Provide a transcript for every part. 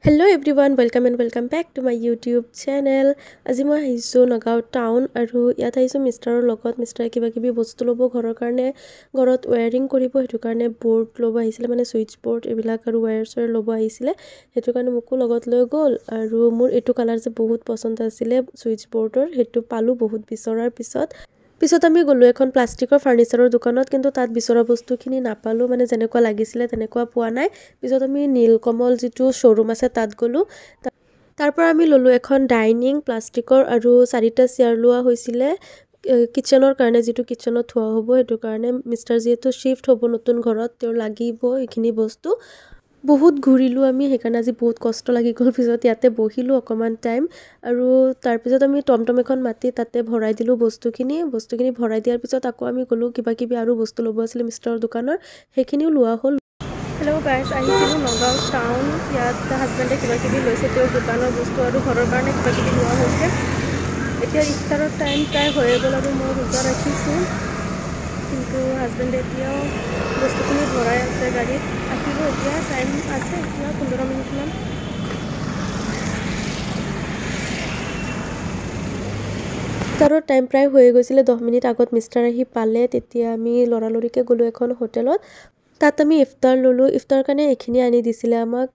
Hello everyone, welcome and welcome back to my YouTube channel. আজি মই আহিছোঁ Nagaon town আৰু ইয়াত আহিছোঁ মিষ্টাৰৰ লগত মিষ্টাৰে কিবা বস্তু ল'ব ঘৰৰ কাৰণে ঘৰত ওয়্যাৰিং কৰিব হেতু কাৰণে বোৰ্ড ল'ব আহিছিলে মানে সুইচ বোৰ্ড এবিলাক আৰু ওয়্যাৰছৰ ল'ব আহিছিলে হেতু কাৰণে মোকো লগত লৈ গ'ল আৰু মোৰ এটো কালাৰ যে বহুত পছন্দ আছিল সুইচ বোৰ্ডৰ হেতু পালো বহুত বিচৰাৰ পিছত আমি গলো এখন প্লাষ্টিকৰ ফাৰ্নিচাৰৰ দোকানত কিন্তু তাত বিচৰা বস্তুখিনি নাপালো মানে যেনেকুৱা লাগিছিলে তেনেকুৱা পোৱা নাই পিছত আমি নীলকমল যেটো শোৰুম আছে তাত গলো তাৰ পৰা আমি ললো এখন ডাইনিং প্লাষ্টিকৰ আৰু চাৰিটা চেয়াৰ লোৱা হৈছিলে কিচেনৰ কাৰণে যেটো কিচেনত থোৱা হ'ব হেতু কাৰণে মিষ্টাৰ যেটো শিফট হ'ব নতুন ঘৰত তেওঁৰ লাগিব এইখিনি বস্তু বহুত ঘুৰিলো আমি হেকাৰণে আজি বহুত কষ্ট লাগি গল পিছত ইয়াতে বহিলো অকমান টাইম আৰু তাৰ পিছত আমি টমটম এখন মাতি তাতে ভৰাই দিলো বস্তুখিনি ভৰাই দিয়াৰ পিছত আকৌ আমি গলো কিবা আৰু বস্তু ল'ব আছিল মিষ্টাৰৰ দোকানৰ হেখিনিও লোৱা হ'ল হেল্ল গাইস আহিছিলো নগাঁও টাউন ইয়াত হাজবেণ্ডে কিবা লৈছে তেওঁৰ দোকানৰ বস্তু আৰু ঘৰৰ কাৰণে কিবা লোৱা হৈছে এতিয়া ইফতাৰৰ টাইম প্ৰায় হৈ গ'ল আৰু মই ৰোজা ৰাখিছো কিন্তু হাজবেণ্ডে এতিয়াও বস্তুখিনি ভৰাই আছে গাড়ীত আহিব এতিয়া টাইম আছে এতিয়া 15 মিনিট মান ইফতাৰৰ টাইম প্ৰায় হৈ গৈছিলে 10 মিনিট আগত মিষ্টাৰ আহি পালে তেতিয়া আমি লৰালৰিকে গলো এখন হোটেলত তাত আমি ইফতাৰ ললো ইফতাৰ কাৰণে এখিনি আনি দিছিলে আমাক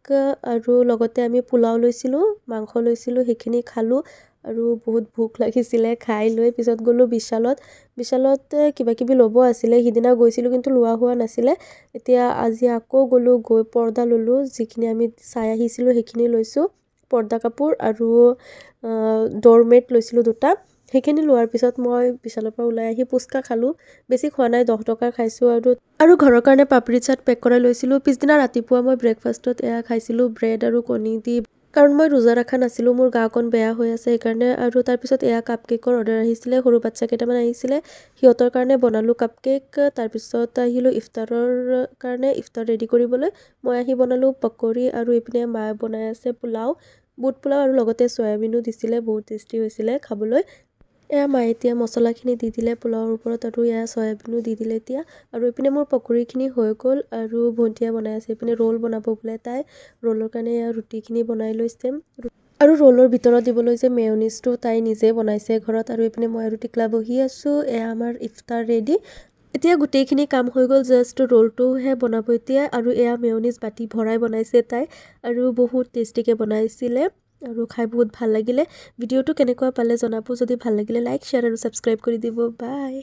আৰু লগতে আমি পোলাও লৈছিলো মাংস লৈছিলো হেখিনি খালো আৰু বহুত ভুক লাগিছিলে খাই লৈ পিছত গলো বিশালত কিবা ল'ব আছিল হিদিনা গৈছিলো কিন্তু লোৱা হোৱা নাছিলে এতিয়া আজি আকৌ গলো গৈ পৰ্দা ললো যিখিনি আমি চাই আহিছিলো হেখিনি লৈছো পৰ্দা কাপোৰ আৰু ডোৰমেট লৈছিলো দুটা হেখিনি লোৱাৰ পিছত মই বিশালৰ পৰা ওলাই আহি পুস্কা খালো বেছি খোৱা নাই 10 টকাৰ খাইছো আৰু ঘৰৰ কাৰণে পাপৰি চাট পেক কৰাই লৈছিলো পিছদিনা ৰাতিপুৱা মই ব্ৰেকফাষ্টত এয়া খাইছিলো ব্ৰেড আৰু কণী দি কাৰণ মই ৰোজা ৰাখা নাছিলো মোৰ গাকন বেয়া হৈ আছে সেইকাৰণে আৰু তাৰ পিছত এয়া কাপকেকৰ অৰ্ডাৰ আহিছিলে সৰু বাচ্চা কেইটামান আহিছিলে হিয়তৰ কাৰণে বনালো কাপকেক তাৰ পিছত আহিলো ইফতাৰৰ কাৰণে ইফতাৰ ৰেডি কৰিবলৈ মই আহি বনালো পকৰি আৰু ইপিনে মায়ে বনাই আছে পোলাও বুট পোলাও আৰু লগতে সয়াবিনো দিছিলে বহুত টেষ্টি হৈছিলে খাবলৈ এয়া মায়ে এতিয়া মছলাখিনি দি দিলে পোলাওৰ ওপৰত আৰু এয়া সয়াবিনো দি দিলে এতিয়া আৰু ইপিনে মোৰ পকৰিখিনি হৈ গ'ল আৰু ভন্টিয়ে বনাই আছে ইপিনে ৰোল বনাব বোলে তাই ৰোলৰ কাৰণে এয়া ৰুটিখিনি বনাই লৈছে আৰু ৰোলৰ ভিতৰত দিবলৈ যে মেয়নিজটো তাই নিজে বনাইছে ঘৰত আৰু ইপিনে মই আৰু টিকলা বহি আছো এয়া আমাৰ ইফতাৰ ৰেডি এতিয়া গোটেইখিনি কাম হৈ গ'ল জাষ্ট ৰোলটোহে বনাব এতিয়া আৰু এয়া মেয়নিজ বাটি ভৰাই বনাইছে তাই আৰু বহুত টেষ্টিকে বনাইছিলে আৰু খাই বহুত ভাল লাগিলে ভিডিওটো কেনেকুৱা পালে জনাব যদি ভাল লাগিলে লাইক শেয়াৰ আৰু সাবস্ক্ৰাইব কৰি দিব বাই